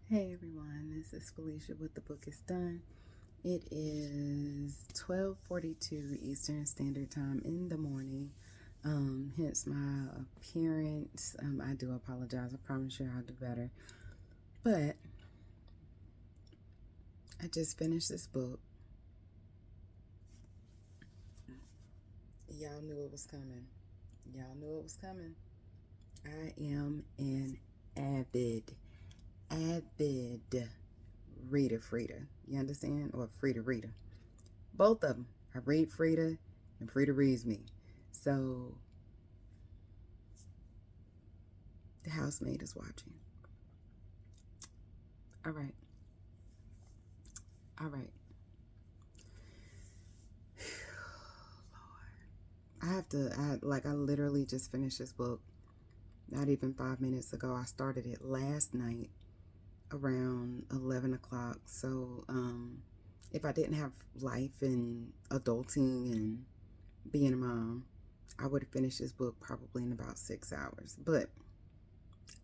Hey everyone, this is Felicia with The Book is Done. It is 12:42 Eastern Standard Time in the morning. Hence my appearance. I do apologize. I promise you I'll do better. But I just finished this book. Y'all knew it was coming. Y'all knew it was coming. I am an avid reader, Freida. You understand? Or Frida reader. Both of them. I read Freida and Freida reads me. So the housemaid is watching. All right. All right. I literally just finished this book not even 5 minutes ago. I started it last night around 11 o'clock. So, if I didn't have life and adulting and being a mom, I would have finished this book probably in about 6 hours. But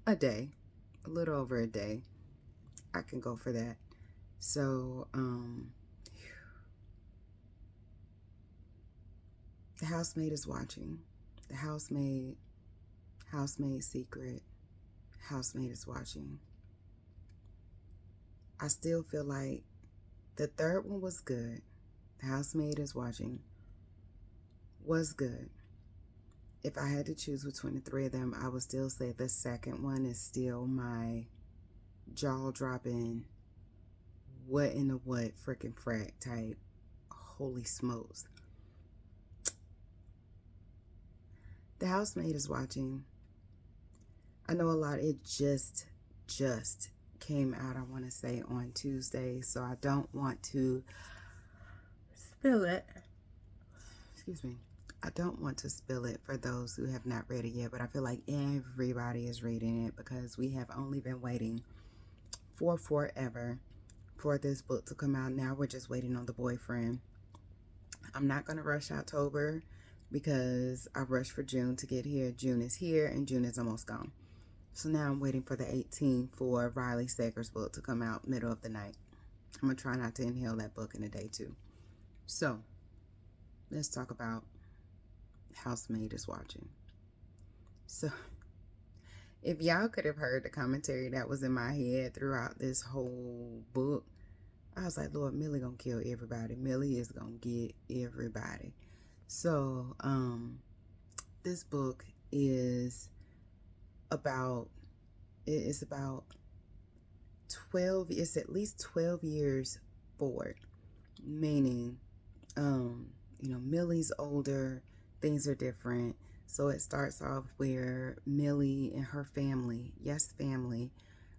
a day, a little over a day, I can go for that. So, the housemaid is watching. The housemaid secret, housemaid is watching. I still feel like the third one was good. The housemaid is watching was good. If I had to choose between the three of them, I would still say the second one is still my jaw dropping, what in the what freaking frack type. Holy smokes. The housemaid is watching. I know a lot. It just came out, I want to say, on Tuesday, so I don't want to spill it. Excuse me. I don't want to spill it for those who have not read it yet, but I feel like everybody is reading it because we have only been waiting for forever for this book to come out. Now we're just waiting on the boyfriend. I'm not going to rush October because I rushed for June to get here. June is here and June is almost gone. So now I'm waiting for the 18th for Riley Sager's book to come out middle of the night. I'm going to try not to inhale that book in a day too. So let's talk about Housemaid is watching. So if y'all could have heard the commentary that was in my head throughout this whole book, I was like, Lord, Millie gonna kill everybody. Millie is gonna get everybody. So, this book is about, it's about 12, it's at least 12 years forward. Meaning, Millie's older, things are different. So it starts off where Millie and her family, yes, family,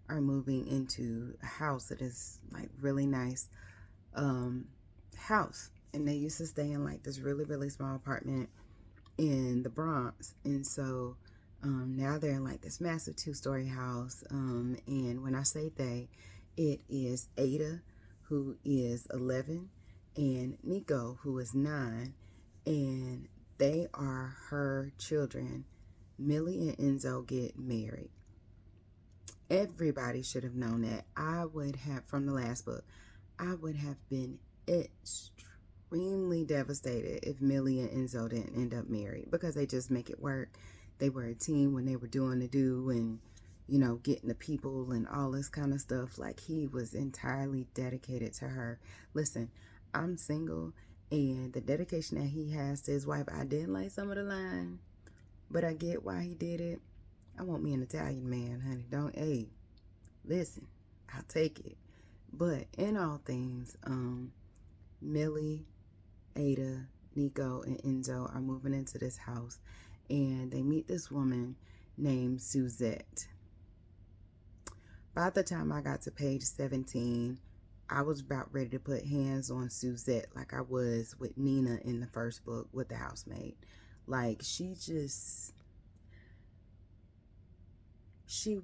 are moving into a house that is like really nice house. And they used to stay in like this really, really small apartment in the Bronx. And so now they're in like this massive 2-story house. And when I say they, it is Ada, who is 11, and Nico, who is 9. And they are her children. Millie and Enzo get married. Everybody should have known that. I would have, from the last book, I would have been extremely devastated if Millie and Enzo didn't end up married because they just make it work. They were a team when they were doing the do and, getting the people and all this kind of stuff. Like, he was entirely dedicated to her. Listen, I'm single, and the dedication that he has to his wife, I didn't like some of the line, but I get why he did it. I want me an Italian man, honey. Don't, hey, listen, I'll take it. But in all things, Millie, Ada, Nico, and Enzo are moving into this house, and they meet this woman named Suzette. By the time I got to page 17, I was about ready to put hands on Suzette like I was with Nina in the first book with the housemaid. Like, she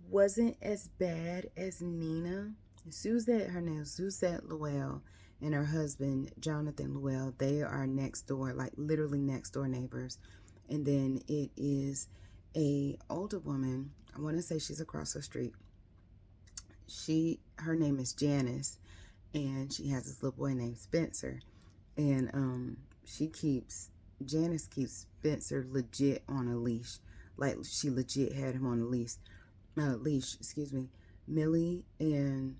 wasn't as bad as Nina. Suzette, her name is Suzette Llewell, and her husband, Jonathan Llewell, they are next door, like literally next door neighbors. And then it is a older woman, I want to say she's across the street. her name is Janice, and she has this little boy named Spencer, and she keeps Janice keeps Spencer legit on a leash, like she legit had him on a leash. Excuse me. Millie and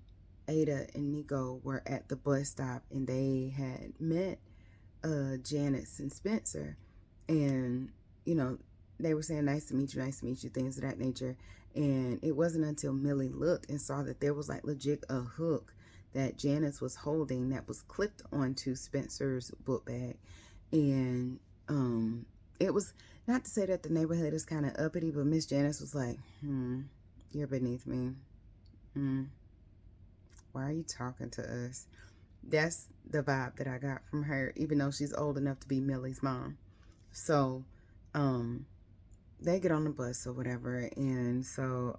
Ada and Nico were at the bus stop, and they had met Janice and Spencer, and you know they were saying nice to meet you, things of that nature. And it wasn't until Millie looked and saw that there was like legit a hook that Janice was holding that was clipped onto Spencer's book bag. And it was, not to say that the neighborhood is kind of uppity, but Miss Janice was like, you're beneath me. Why are you talking to us? That's the vibe that I got from her, even though she's old enough to be Millie's mom. So they get on the bus or whatever, and so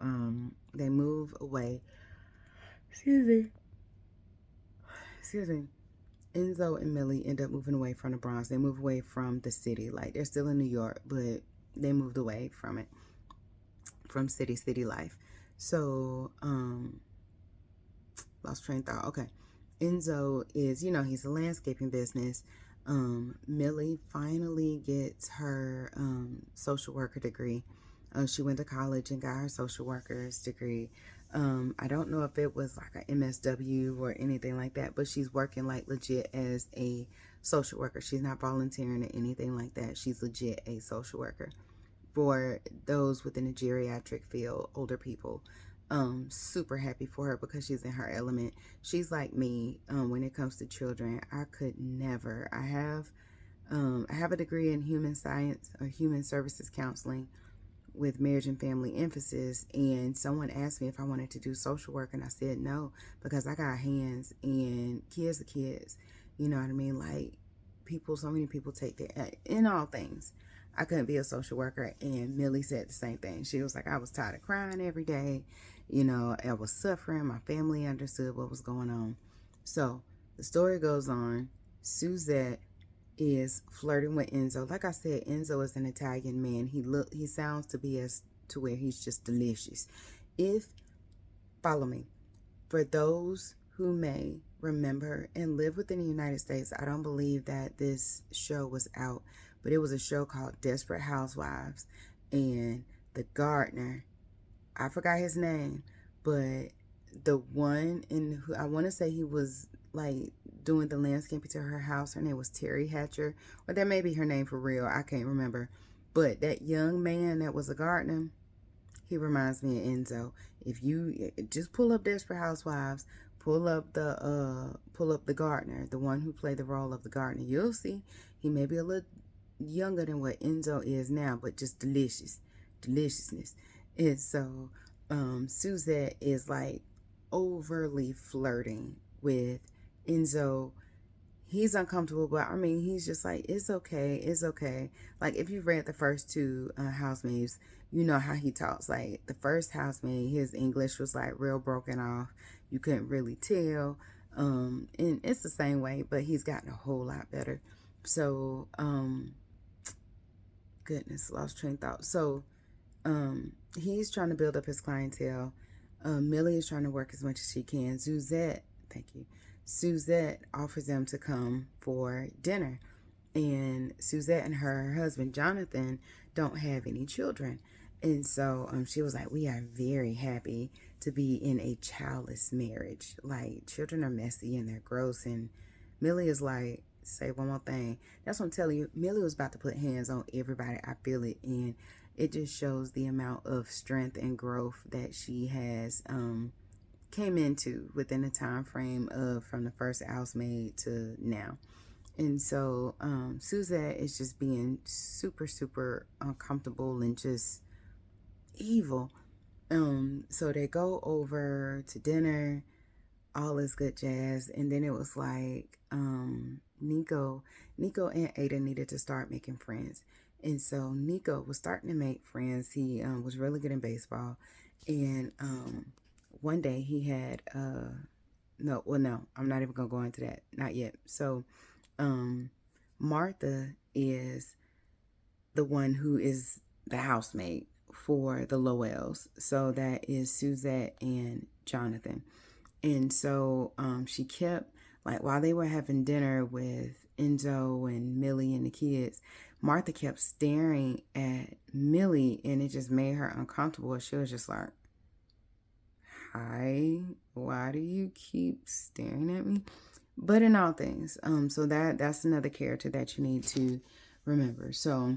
they move away. Excuse me. Excuse me. Enzo and Millie end up moving away from the Bronx. They move away from the city. Like, they're still in New York, but they moved away from it, from city life. So lost train of thought. Okay. Enzo is, he's a landscaping business. Millie finally gets her social worker degree. She went to college and got her social worker's degree. I don't know if it was like a MSW or anything like that, but she's working like legit as a social worker. She's not volunteering or anything like that. She's legit a social worker for those within the geriatric field, older people. Super happy for her because she's in her element. She's like me when it comes to children. I could never. I have a degree in human science or human services counseling with marriage and family emphasis, and someone asked me if I wanted to do social work, and I said no, because I got hands, and kids are kids. You know what I mean? Like, so many people take their, in all things. I couldn't be a social worker. And Millie said the same thing. She was like, I was tired of crying every day. I was suffering. My family understood what was going on. So the story goes on. Suzette is flirting with Enzo. Like I said, Enzo is an Italian man. He sounds to be as to where he's just delicious. Follow me. For those who may remember and live within the United States, I don't believe that this show was out, but it was a show called Desperate Housewives, and the gardener, I forgot his name, but the one in who I want to say he was like doing the landscaping to her house, her name was Terry Hatcher, or that may be her name for real, I can't remember. But that young man that was a gardener, he reminds me of Enzo. If you just pull up Desperate Housewives, pull up the gardener, the one who played the role of the gardener, you'll see he may be a little younger than what Enzo is now, but just deliciousness. And so Suzette is like overly flirting with Enzo. He's uncomfortable, but I mean, he's just like, it's okay. Like, if you've read the first two Housemaids, you know how he talks. Like, the first housemaid, his English was like real broken off. You couldn't really tell. And it's the same way, but he's gotten a whole lot better. So, goodness, lost train of thought. So, he's trying to build up his clientele. Millie is trying to work as much as she can. Suzette offers them to come for dinner. And Suzette and her husband, Jonathan, don't have any children. And so she was like, we are very happy to be in a childless marriage. Like, children are messy and they're gross. And Millie is like, say one more thing. That's what I'm telling you. Millie was about to put hands on everybody. I feel it. And it just shows the amount of strength and growth that she has came into within the time frame of from the first housemaid to now. And so Suzette is just being super uncomfortable and just evil. So they go over to dinner, all this good jazz, and then it was like Nico and Ada needed to start making friends. And so Nico was starting to make friends. He was really good in baseball. And one day he had no, I'm not even gonna go into that, not yet. So Martha is the one who is the housemaid for the Lowells. So that is Suzette and Jonathan. And so she kept, like, while they were having dinner with Enzo and Millie and the kids, Martha kept staring at Millie, and it just made her uncomfortable. She was just like, hi, why do you keep staring at me? But in all things, so that's another character that you need to remember. So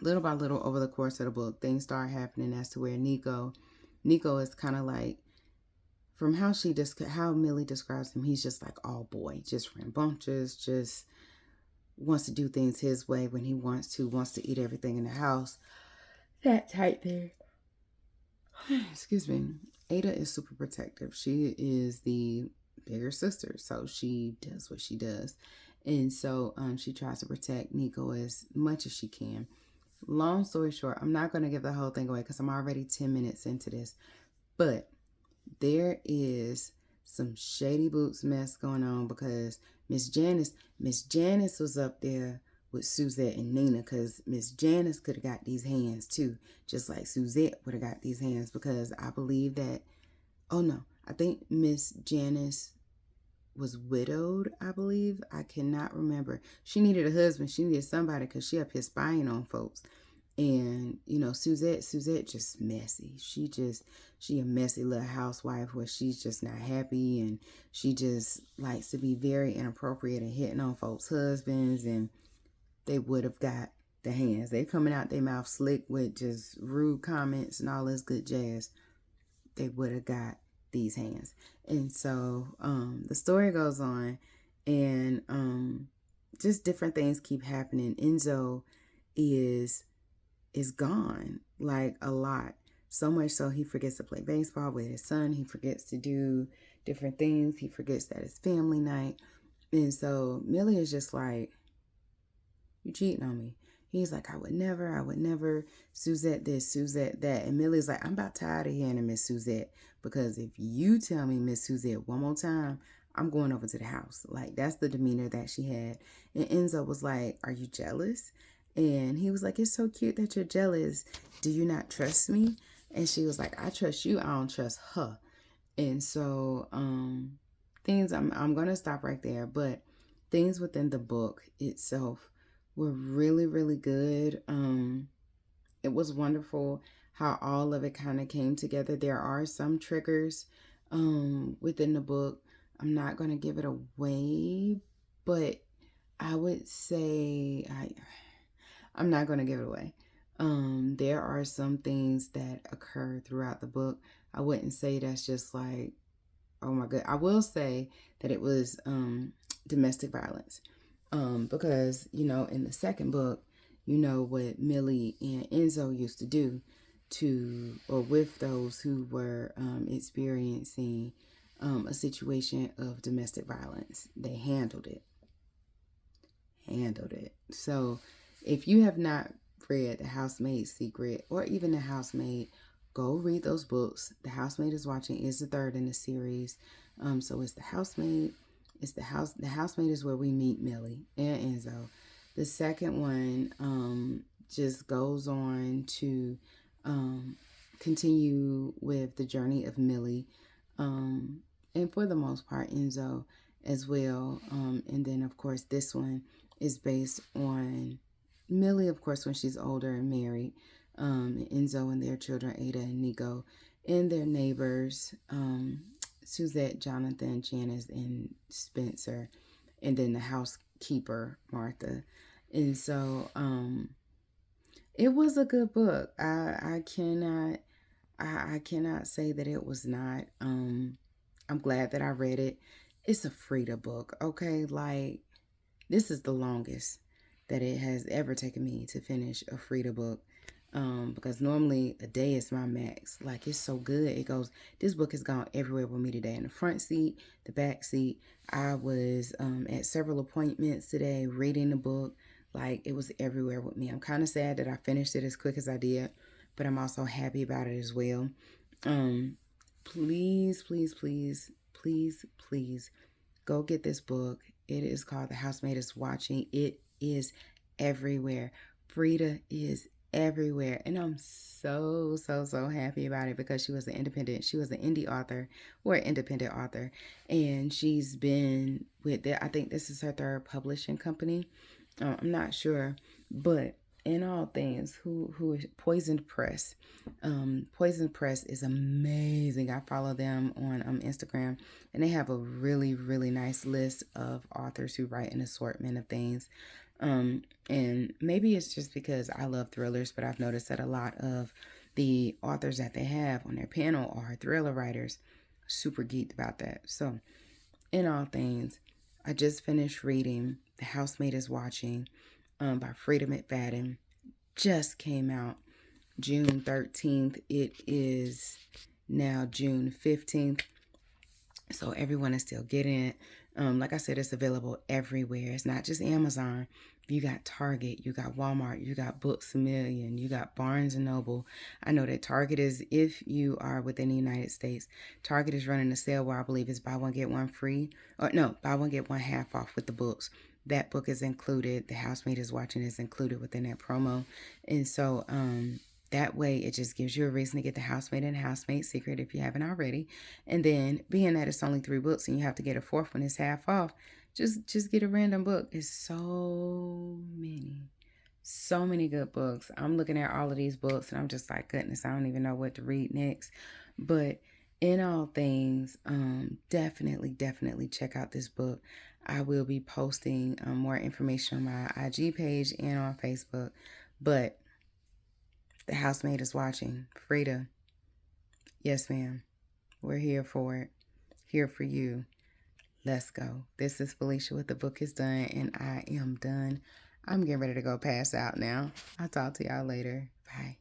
little by little over the course of the book, things start happening as to where Nico is kind of like, from how Millie describes him, he's just like all boy, just rambunctious, just wants to do things his way when he wants to eat everything in the house. That type thing. Excuse me. Ada is super protective. She is the bigger sister, so she does what she does. And so she tries to protect Nico as much as she can. Long story short, I'm not going to give the whole thing away because I'm already 10 minutes into this. But there is some shady boots mess going on because Miss Janice was up there with Suzette and Nina, because Miss Janice could have got these hands too, just like Suzette would have got these hands, because I believe that, oh no, I think Miss Janice was widowed, I believe. I cannot remember. She needed a husband. She needed somebody because she up here spying on folks. And, you know, Suzette just messy. She a messy little housewife where she's just not happy, and she just likes to be very inappropriate and hitting on folks' husbands, and they would have got the hands. They coming out their mouth slick with just rude comments and all this good jazz. They would have got these hands. And so the story goes on, and just different things keep happening. Enzo is gone, like a lot. So much so he forgets to play baseball with his son. He forgets to do different things. He forgets that it's family night. And so Millie is just like, you cheating on me. He's like, I would never. Suzette this, Suzette that. And Millie's like, I'm about tired of hearing Miss Suzette, because if you tell me Miss Suzette one more time, I'm going over to the house. Like, that's the demeanor that she had. And Enzo was like, are you jealous? And he was like, it's so cute that you're jealous. Do you not trust me? And she was like, I trust you. I don't trust her. And so things, I'm going to stop right there. But things within the book itself were really, really good. It was wonderful how all of it kind of came together. There are some triggers within the book. I'm not going to give it away, but I would say I'm not going to give it away. There are some things that occur throughout the book. I wouldn't say that's just like, oh my God. I will say that it was domestic violence. Because, you know, in the second book, you know what Millie and Enzo used to do with those who were experiencing a situation of domestic violence. They handled it. So if you have not read The Housemaid's Secret or even The Housemaid, go read those books. The Housemaid is Watching is the third in the series. So it's The Housemaid. It's The Housemaid is where we meet Millie and Enzo. The second one just goes on to continue with the journey of Millie, and for the most part Enzo as well. And then of course this one is based on Millie, of course, when she's older and married, Enzo and their children, Ada and Nico, and their neighbors, Suzette, Jonathan, Janice, and Spencer, and then the housekeeper, Martha. And so it was a good book. I cannot say that it was not. I'm glad that I read it. It's a Freida book, okay? Like, this is the longest that it has ever taken me to finish a Freida book. Because normally a day is my max. Like, it's so good. This book has gone everywhere with me today. In the front seat, the back seat. I was at several appointments today reading the book. Like, it was everywhere with me. I'm kind of sad that I finished it as quick as I did, but I'm also happy about it as well. Please, please, please, please, please go get this book. It is called The Housemaid is Watching. It is everywhere. Freida is everywhere. And I'm so happy about it because she was an indie author or independent author. And she's been with I think this is her third publishing company. I'm not sure, but in all things, who is Poison Press? Poison Press is amazing. I follow them on Instagram, and they have a really nice list of authors who write an assortment of things. And maybe it's just because I love thrillers, but I've noticed that a lot of the authors that they have on their panel are thriller writers. Super geeked about that. So, in all things, I just finished reading The Housemaid is Watching by Freida McFadden. Just came out June 13th. It is now June 15th. So everyone is still getting it. Like I said, it's available everywhere. It's not just Amazon. You got Target, you got Walmart, you got Books A Million, you got Barnes and Noble. I know that Target is, if you are within the United States, Target is running a sale where I believe it's buy one, get one free. Or no, buy one, get one half off with the books. That book is included. The Housemaid is Watching is included within that promo. And so, that way, it just gives you a reason to get The Housemaid and Housemaid Secret if you haven't already. And then, being that it's only 3 books and you have to get a fourth one, it's half off. Just get a random book. It's so many good books. I'm looking at all of these books and I'm just like, goodness, I don't even know what to read next. But in all things, definitely check out this book. I will be posting more information on my IG page and on Facebook. But The Housemaid is Watching. Freida. Yes, ma'am. We're here for it. Here for you. Let's go. This is Felicia with The Book is Done, and I am done. I'm getting ready to go pass out now. I'll talk to y'all later. Bye.